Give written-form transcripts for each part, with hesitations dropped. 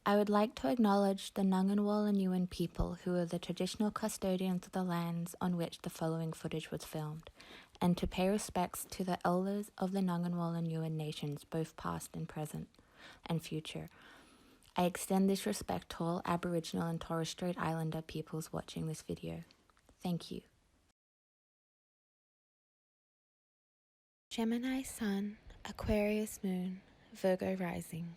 I would like to acknowledge the Ngunnawal and Yuin people who are the traditional custodians of the lands on which the following footage was filmed, and to pay respects to the elders of the Ngunnawal and Yuin nations, both past and present, and future. I extend this respect to all Aboriginal and Torres Strait Islander peoples watching this video. Thank you. Gemini Sun, Aquarius Moon, Virgo Rising.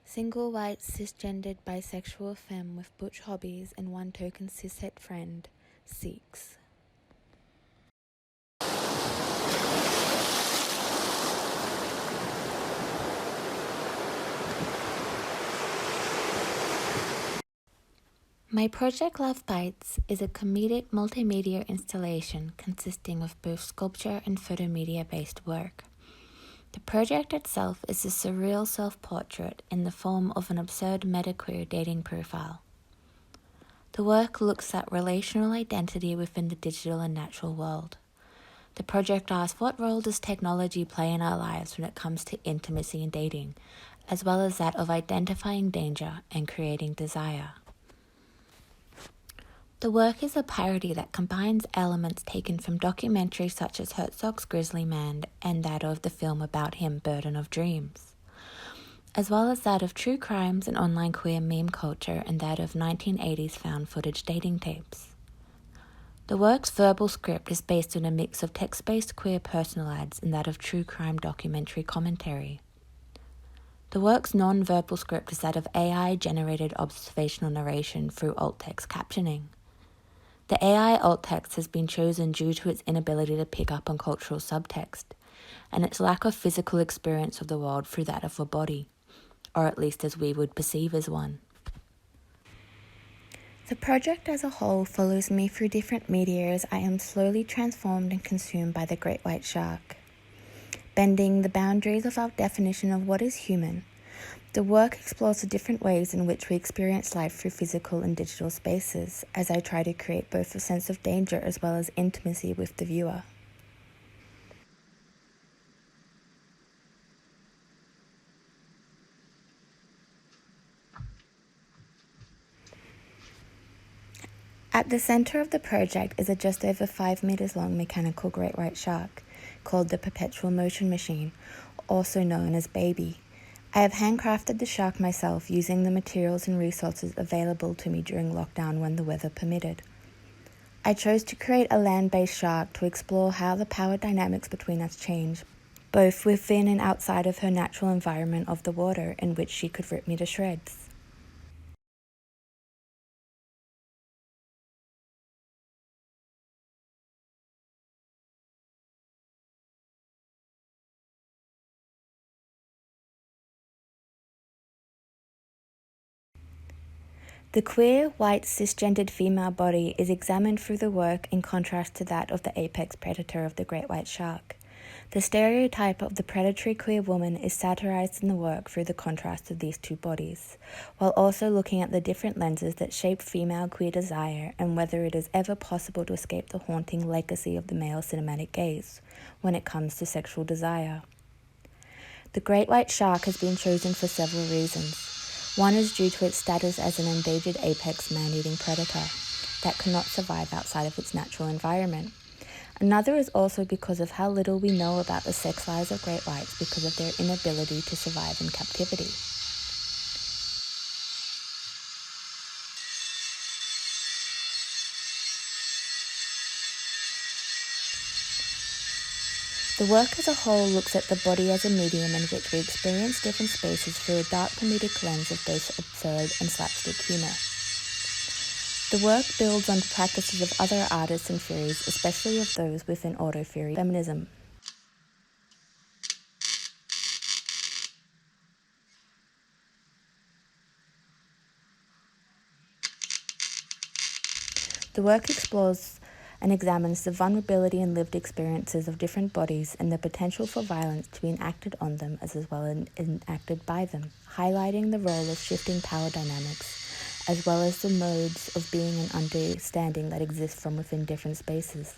Single white cisgendered bisexual femme with butch hobbies and one token cishet friend, seeks. My project Love Bites is a comedic multimedia installation consisting of both sculpture and photomedia-based work. The project itself is a surreal self-portrait in the form of an absurd meta-queer dating profile. The work looks at relational identity within the digital and natural world. The project asks, what role does technology play in our lives when it comes to intimacy and dating, as well as that of identifying danger and creating desire? The work is a parody that combines elements taken from documentaries such as Herzog's Grizzly Man and that of the film about him, Burden of Dreams, as well as that of true crimes and online queer meme culture and that of 1980s found footage dating tapes. The work's verbal script is based on a mix of text-based queer personal ads and that of true crime documentary commentary. The work's non-verbal script is that of AI-generated observational narration through alt-text captioning. The AI alt text has been chosen due to its inability to pick up on cultural subtext, and its lack of physical experience of the world through that of a body, or at least as we would perceive as one. The project as a whole follows me through different media as I am slowly transformed and consumed by the great white shark. Bending the boundaries of our definition of what is human, the work explores the different ways in which we experience life through physical and digital spaces, as I try to create both a sense of danger as well as intimacy with the viewer. At the center of the project is a just over 5 meters long mechanical great white shark, called the Perpetual Motion Machine, also known as Baby. I have handcrafted the shark myself using the materials and resources available to me during lockdown when the weather permitted. I chose to create a land-based shark to explore how the power dynamics between us change, both within and outside of her natural environment of the water in which she could rip me to shreds. The queer, white, cisgendered female body is examined through the work in contrast to that of the apex predator of the great white shark. The stereotype of the predatory queer woman is satirized in the work through the contrast of these two bodies, while also looking at the different lenses that shape female queer desire and whether it is ever possible to escape the haunting legacy of the male cinematic gaze when it comes to sexual desire. The great white shark has been chosen for several reasons. One is due to its status as an endangered apex man-eating predator that cannot survive outside of its natural environment. Another is also because of how little we know about the sex lives of great whites because of their inability to survive in captivity. The work as a whole looks at the body as a medium in which we experience different spaces through a dark comedic lens of both absurd and slapstick humor. The work builds on the practices of other artists and theories, especially of those within auto theory feminism. The work explores and examines the vulnerability and lived experiences of different bodies and the potential for violence to be enacted on them as well as enacted by them, highlighting the role of shifting power dynamics, as well as the modes of being and understanding that exist from within different spaces.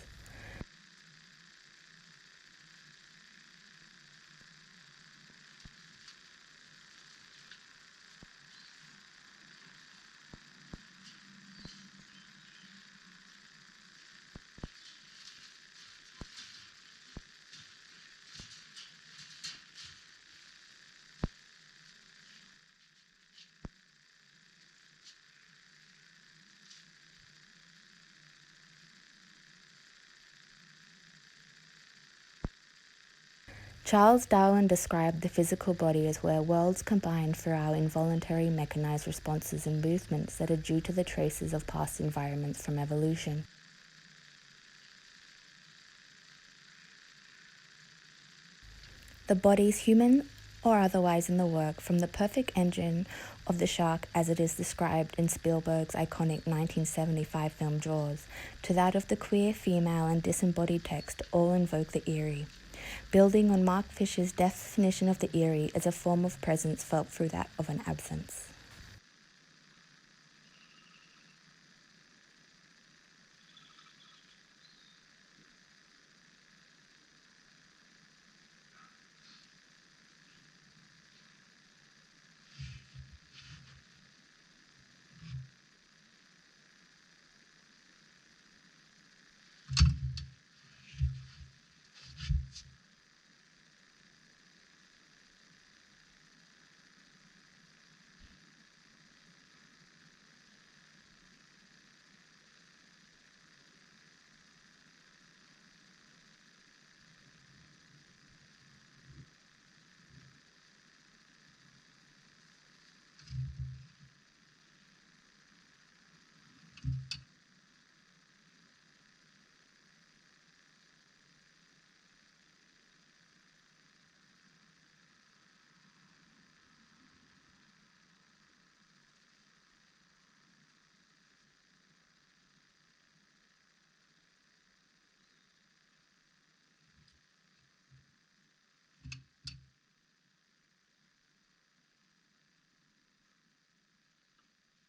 Charles Darwin described the physical body as where worlds combine for our involuntary mechanized responses and movements that are due to the traces of past environments from evolution. The bodies, human or otherwise, in the work, from the perfect engine of the shark as it is described in Spielberg's iconic 1975 film Jaws, to that of the queer female and disembodied text, all invoke the eerie, building on Mark Fisher's definition of the eerie as a form of presence felt through that of an absence.